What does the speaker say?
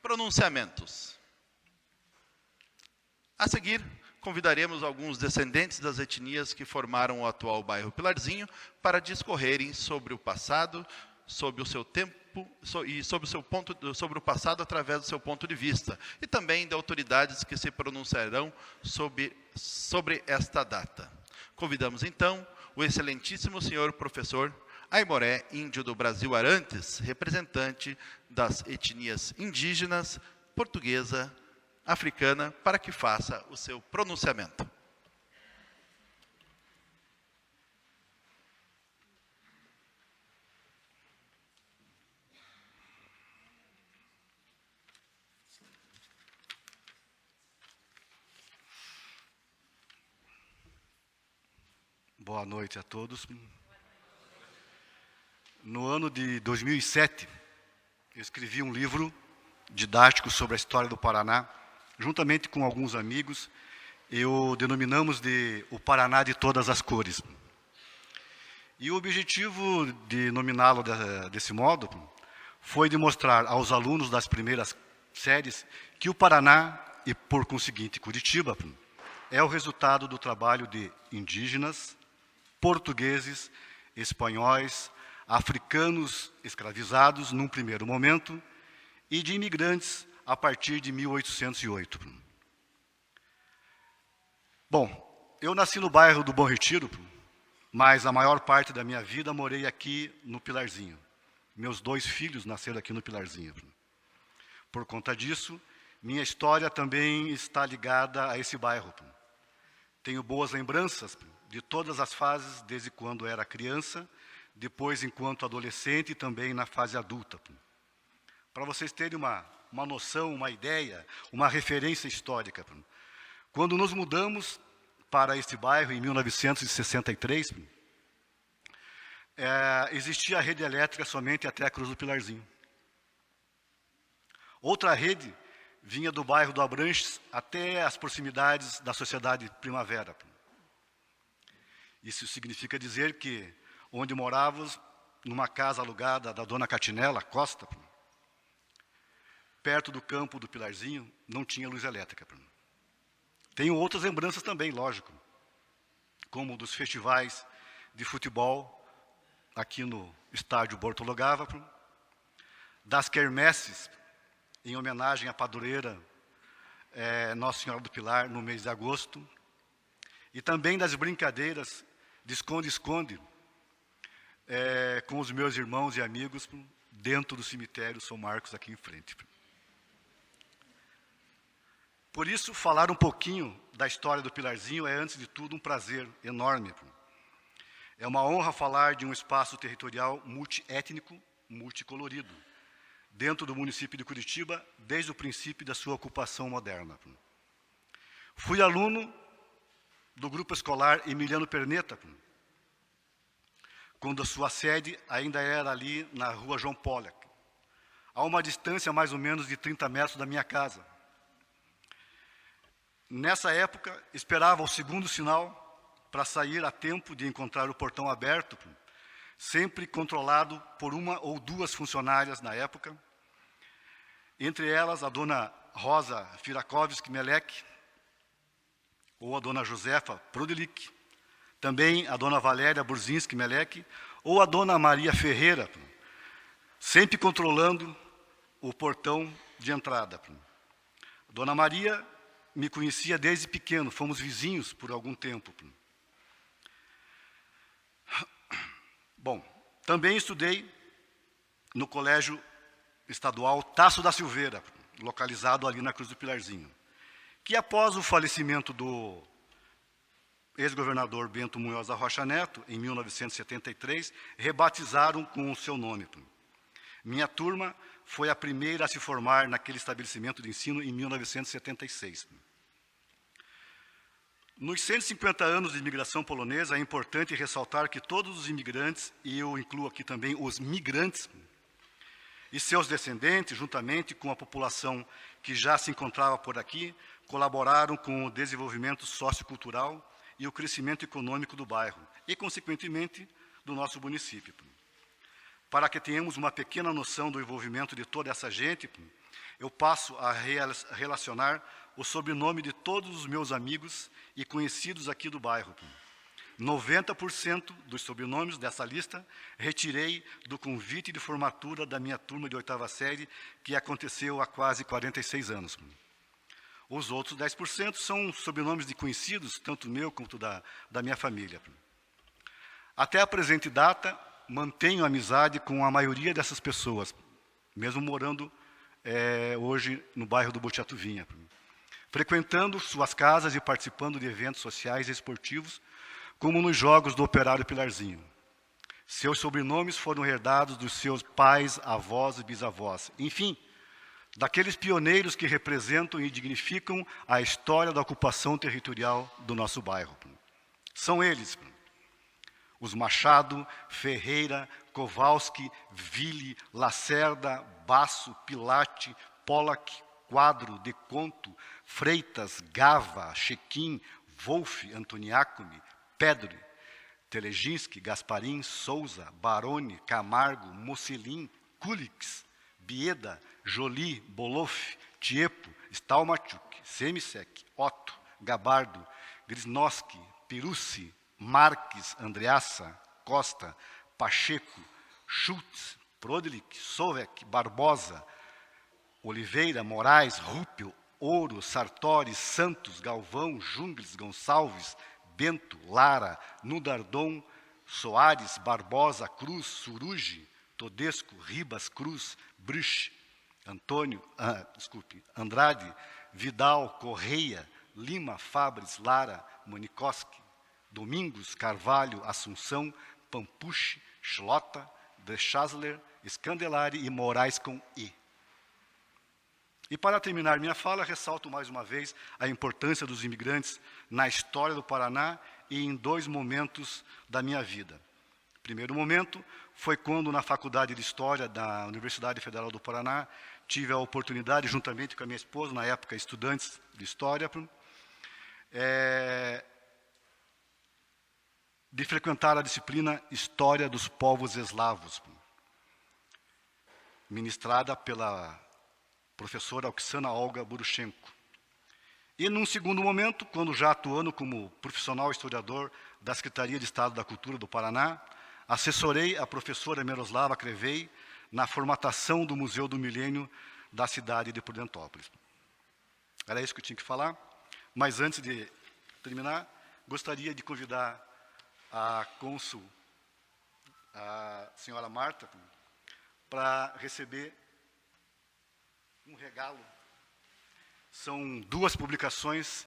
Pronunciamentos. A seguir, convidaremos alguns descendentes das etnias que formaram o atual bairro Pilarzinho para discorrerem sobre o passado, sobre o seu tempo e sobre o passado através do seu ponto de vista, e também de autoridades que se pronunciarão sobre esta data. Convidamos então o excelentíssimo senhor professor Aimoré, índio do Brasil Arantes, representante das etnias indígenas, portuguesa, africana, para que faça o seu pronunciamento. Boa noite a todos. No ano de 2007, eu escrevi um livro didático sobre a história do Paraná, juntamente com alguns amigos. Eu denominamos de O Paraná de Todas as Cores. E o objetivo de nominá-lo desse modo foi de mostrar aos alunos das primeiras séries que o Paraná, e por conseguinte Curitiba, é o resultado do trabalho de indígenas, portugueses, espanhóis, africanos escravizados num primeiro momento e de imigrantes a partir de 1808. Bom, eu nasci no bairro do Bom Retiro, mas a maior parte da minha vida morei aqui no Pilarzinho. Meus 2 filhos nasceram aqui no Pilarzinho. Por conta disso, minha história também está ligada a esse bairro. Tenho boas lembranças de todas as fases, desde quando era criança, depois enquanto adolescente e também na fase adulta. Para vocês terem uma noção, uma ideia, uma referência histórica. Quando nos mudamos para este bairro, em 1963, existia a rede elétrica somente até a Cruz do Pilarzinho. Outra rede vinha do bairro do Abranches até as proximidades da Sociedade Primavera. Isso significa dizer que, onde morávamos, numa casa alugada da dona Catinela Costa, perto do campo do Pilarzinho, não tinha luz elétrica. Tenho outras lembranças também, lógico, como dos festivais de futebol aqui no estádio Bortologava, das quermesses em homenagem à padroeira Nossa Senhora do Pilar no mês de agosto, e também das brincadeiras de esconde-esconde com os meus irmãos e amigos dentro do cemitério São Marcos, aqui em frente. Por isso, falar um pouquinho da história do Pilarzinho é, antes de tudo, um prazer enorme. É uma honra falar de um espaço territorial multiétnico, multicolorido, dentro do município de Curitiba, desde o princípio da sua ocupação moderna. Fui aluno do grupo escolar Emiliano Perneta, quando a sua sede ainda era ali na rua João Pollack, a uma distância mais ou menos de 30 metros da minha casa. Nessa época, esperava o segundo sinal para sair a tempo de encontrar o portão aberto, sempre controlado por uma ou 2 funcionárias na época, entre elas a dona Rosa Firakovski Melek, ou a dona Josefa Prodelic, também a dona Valéria Burzinski Melek, ou a dona Maria Ferreira, sempre controlando o portão de entrada. A dona Maria me conhecia desde pequeno, fomos vizinhos por algum tempo. Bom, também estudei no Colégio Estadual Tasso da Silveira, localizado ali na Cruz do Pilarzinho, que após o falecimento do ex-governador Bento Munhoz da Rocha Neto, em 1973, rebatizaram com o seu nome. Minha turma foi a primeira a se formar naquele estabelecimento de ensino em 1976. Nos 150 anos de imigração polonesa, é importante ressaltar que todos os imigrantes, e eu incluo aqui também os migrantes, e seus descendentes, juntamente com a população que já se encontrava por aqui, colaboraram com o desenvolvimento sociocultural e o crescimento econômico do bairro, e, consequentemente, do nosso município. Para que tenhamos uma pequena noção do envolvimento de toda essa gente, eu passo a relacionar o sobrenome de todos os meus amigos e conhecidos aqui do bairro. 90% dos sobrenomes dessa lista retirei do convite de formatura da minha turma de 8ª série, que aconteceu há quase 46 anos. Os outros 10% são sobrenomes de conhecidos, tanto meu quanto da minha família. Até a presente data, mantenho amizade com a maioria dessas pessoas, mesmo morando hoje no bairro do Botiatuvinha, frequentando suas casas e participando de eventos sociais e esportivos, como nos Jogos do Operário Pilarzinho. Seus sobrenomes foram herdados dos seus pais, avós e bisavós. Enfim, daqueles pioneiros que representam e dignificam a história da ocupação territorial do nosso bairro. São eles, os Machado, Ferreira, Kowalski, Ville, Lacerda, Basso, Pilate, Pollack, Quadro, Deconto, Freitas, Gava, Chequim, Wolff, Antoniacone, Pedro, Teleginski, Gasparim, Souza, Baroni, Camargo, Mocelin, Kulix, Bieda, Joly, Boloff, Tiepo, Stalmachuk, Semisek, Otto, Gabardo, Grisnoski, Pirussi, Marques, Andreassa, Costa, Pacheco, Schultz, Prodlik, Sovek, Barbosa, Oliveira, Moraes, Rúpio, Ouro, Sartori, Santos, Galvão, Jungles, Gonçalves, Bento, Lara, Nudardon, Soares, Barbosa, Cruz, Surugi, Todesco, Ribas, Cruz, Brich, Andrade, Vidal, Correia, Lima, Fabres, Lara, Monikoski, Domingos, Carvalho, Assunção, Pampuche, Schlota, De Chasler, Scandelari e Moraes com I. E para terminar minha fala, ressalto mais uma vez a importância dos imigrantes na história do Paraná e em 2 momentos da minha vida. O primeiro momento foi quando, na Faculdade de História da Universidade Federal do Paraná, tive a oportunidade, juntamente com a minha esposa, na época estudantes de História, de frequentar a disciplina História dos Povos Eslavos, ministrada pela professora Oksana Olga Burushenko. E, num segundo momento, quando já atuando como profissional historiador da Secretaria de Estado da Cultura do Paraná, assessorei a professora Miroslava Crevei na formatação do Museu do Milênio da cidade de Prudentópolis. Era isso que eu tinha que falar, mas antes de terminar, gostaria de convidar a cônsul, a senhora Marta, para receber um regalo. São 2 publicações